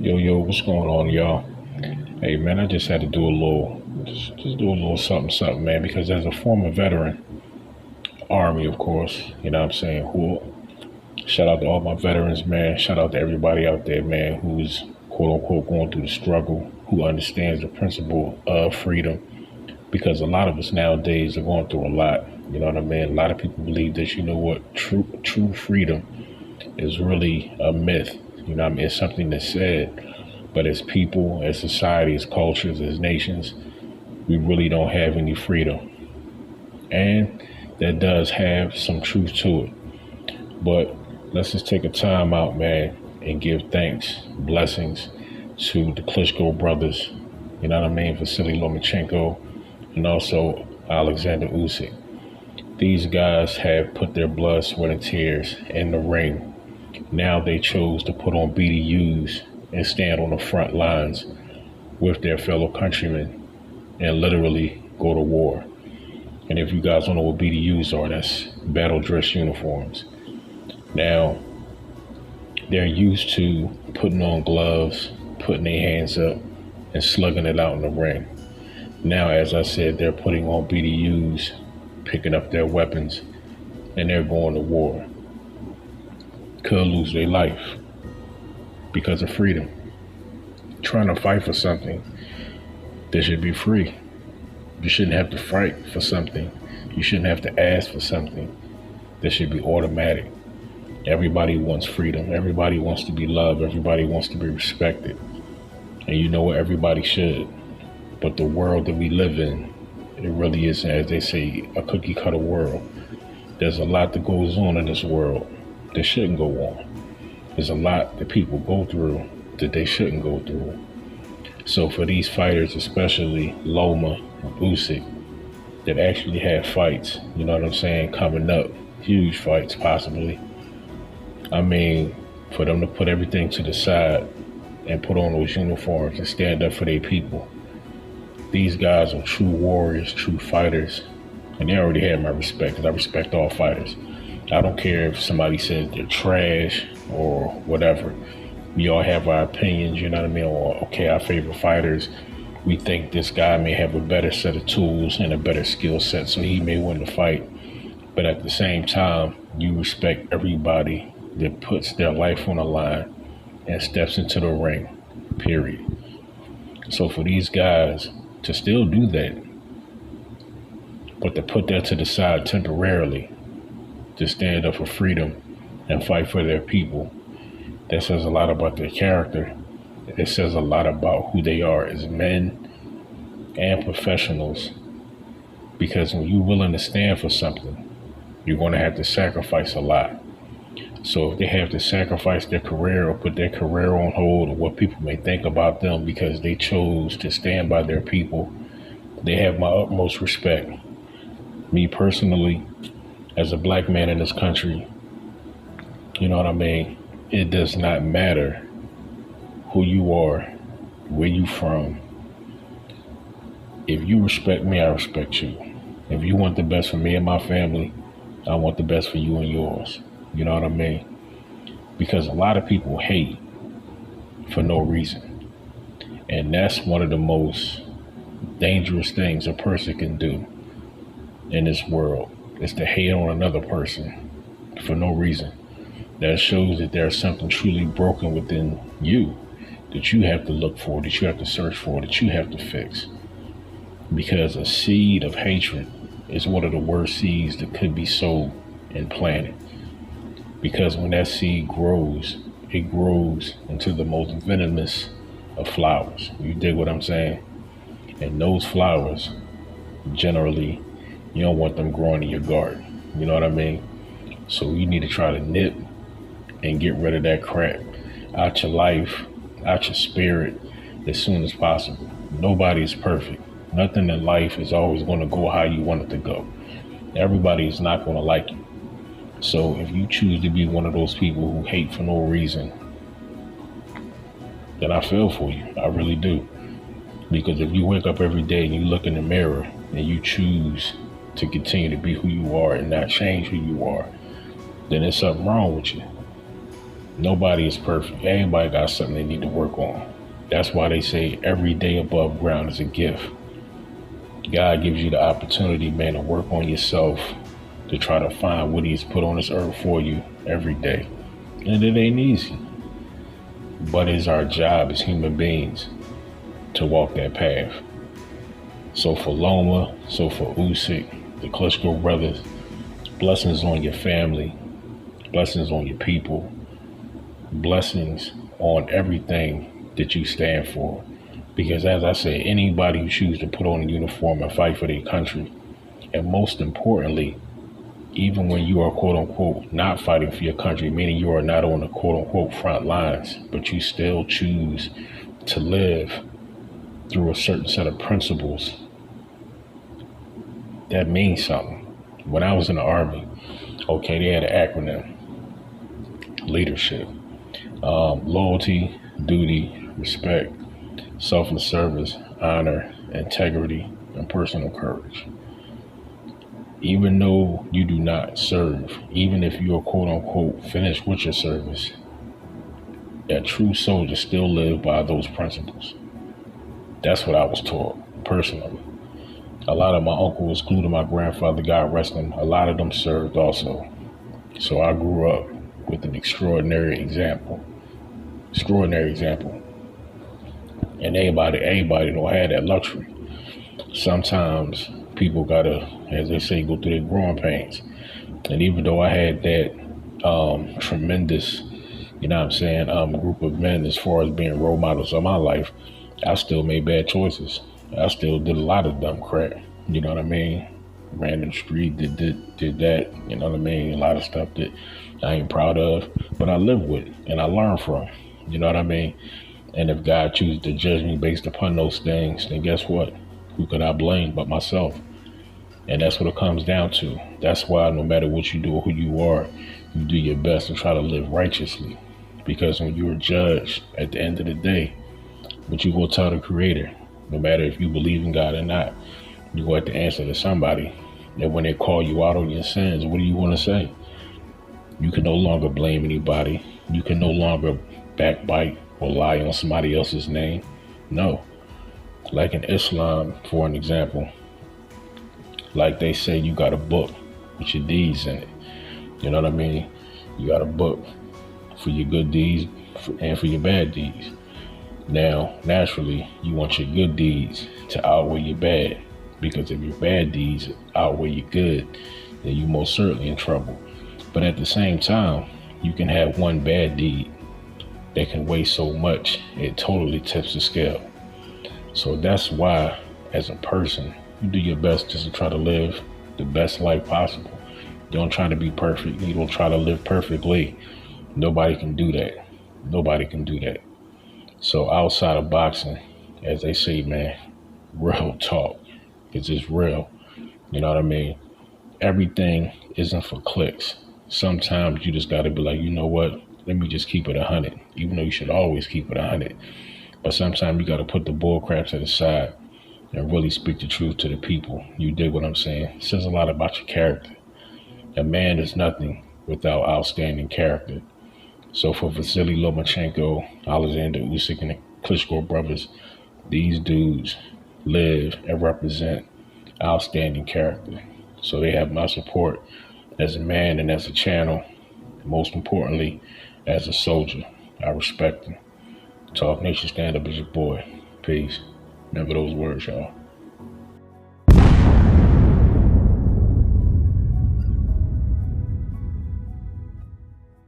Yo, what's going on, y'all? Hey, man, I just had to do a just do a little something, man, because as a former veteran, Army, of course, you know what I'm saying? Shout out to all my veterans, man. Shout out to everybody out there, man, who's quote unquote going through the struggle, who understands the principle of freedom, because a lot of us nowadays are going through a lot. You know what I mean? A lot of people believe that, you know what, true freedom is really a myth. You know what I mean? It's something that's said. But as people, as society, as cultures, as nations, we really don't have any freedom. And that does have some truth to it. But let's just take a time out, man, and give thanks, blessings to the Klitschko brothers, you know what I mean, Vasily Lomachenko, and also Alexander Usyk. These guys have put their blood, sweat, and tears in the ring. Now they chose to put on BDUs and stand on the front lines with their fellow countrymen and literally go to war. And if you guys don't know what BDUs are, that's battle dress uniforms. Now, they're used to putting on gloves, putting their hands up, and slugging it out in the ring. Now, as I said, they're putting on BDUs, picking up their weapons, and they're going to war. Could lose their life because of freedom. Trying to fight for something that should be free. You shouldn't have to fight for something. You shouldn't have to ask for something that should be automatic. Everybody wants freedom. Everybody wants to be loved. Everybody wants to be respected. And you know what? Everybody should. But the world that we live in, it really isn't, as they say, a cookie cutter world. There's a lot that goes on in this world that shouldn't go on. There's a lot that people go through that they shouldn't go through. So for these fighters, especially Loma and Usyk, that actually have fights, you know what I'm saying, coming up, huge fights possibly. I mean, for them to put everything to the side and put on those uniforms and stand up for their people. These guys are true warriors, true fighters, and they already have my respect, because I respect all fighters. I don't care if somebody says they're trash or whatever. We all have our opinions, you know what I mean? Or, okay, our favorite fighters, we think this guy may have a better set of tools and a better skill set, so he may win the fight. But at the same time, you respect everybody that puts their life on the line and steps into the ring, period. So for these guys to still do that, but to put that to the side temporarily, to stand up for freedom and fight for their people, that says a lot about their character. It says a lot about who they are as men and professionals. Because when you're willing to stand for something, you're going to have to sacrifice a lot. So if they have to sacrifice their career or put their career on hold, or what people may think about them because they chose to stand by their people, they have my utmost respect. Me personally, as a black man in this country, you know what I mean? It does not matter who you are, where you from. If you respect me, I respect you. If you want the best for me and my family, I want the best for you and yours. You know what I mean? Because a lot of people hate for no reason. And that's one of the most dangerous things a person can do in this world, is to hate on another person for no reason. That shows that there's something truly broken within you that you have to look for, that you have to search for, that you have to fix. Because a seed of hatred is one of the worst seeds that could be sowed and planted. Because when that seed grows, it grows into the most venomous of flowers. You dig what I'm saying? And those flowers, generally, you don't want them growing in your garden. You know what I mean? So you need to try to nip and get rid of that crap out your life, out your spirit, as soon as possible. Nobody is perfect. Nothing in life is always going to go how you want it to go. Everybody is not going to like you. So if you choose to be one of those people who hate for no reason, then I feel for you. I really do. Because if you wake up every day and you look in the mirror and you choose to continue to be who you are and not change who you are, then there's something wrong with you. Nobody is perfect. Everybody got something they need to work on. That's why they say every day above ground is a gift. God gives you the opportunity, man, to work on yourself, to try to find what He's put on this earth for you every day. And it ain't easy. But it's our job as human beings to walk that path. So for Loma, so for Usyk, the Klitschko brothers, blessings on your family, blessings on your people, blessings on everything that you stand for. Because as I said, anybody who chooses to put on a uniform and fight for their country, and most importantly, even when you are quote unquote not fighting for your country, meaning you are not on the quote unquote front lines, but you still choose to live through a certain set of principles, that means something. When I was in the Army, okay, they had an acronym: leadership, loyalty, duty, respect, selfless service, honor, integrity, and personal courage. Even though you do not serve, even if you are quote unquote finished with your service, a true soldier still lives by those principles. That's what I was taught personally. A lot of my uncles, including my grandfather, God rest him, a lot of them served also. So I grew up with an extraordinary example. And everybody don't have that luxury. Sometimes people gotta, as they say, go through their growing pains. And even though I had that tremendous, group of men as far as being role models of my life, I still made bad choices. I still did a lot of dumb crap. You know what I mean? Ran in the street, did that. You know what I mean? A lot of stuff that I ain't proud of, but I live with and I learn from. You know what I mean? And if God chooses to judge me based upon those things, then guess what? Who could I blame but myself? And that's what it comes down to. That's why no matter what you do or who you are, you do your best to try to live righteously. Because when you're judged at the end of the day, what you go tell the Creator, no matter if you believe in God or not, you go have to answer to somebody. And when they call you out on your sins, what do you want to say? You can no longer blame anybody. You can no longer backbite or lie on somebody else's name. No. Like in Islam, for an example, like they say, you got a book with your deeds in it. You know what I mean? You got a book for your good deeds and for your bad deeds. Now, naturally, you want your good deeds to outweigh your bad, because if your bad deeds outweigh your good, then you're most certainly in trouble. But at the same time, you can have one bad deed that can weigh so much, it totally tips the scale. So that's why, as a person, you do your best just to try to live the best life possible. You don't try to be perfect. You don't try to live perfectly. Nobody can do that. Nobody can do that. So outside of boxing, as they say, man, real talk. It's just real. You know what I mean? Everything isn't for clicks. Sometimes you just got to be like, you know what? Let me just keep it 100, even though you should always keep it 100. But sometimes you got to put the bull crap to the side and really speak the truth to the people. You dig what I'm saying? It says a lot about your character. A man is nothing without outstanding character. So for Vasily Lomachenko, Alexander Usyk, and the Klitschko brothers, these dudes live and represent outstanding character. So they have my support as a man and as a channel. Most importantly, as a soldier. I respect them. Talk Nation, stand up as your boy. Peace. Remember those words, y'all.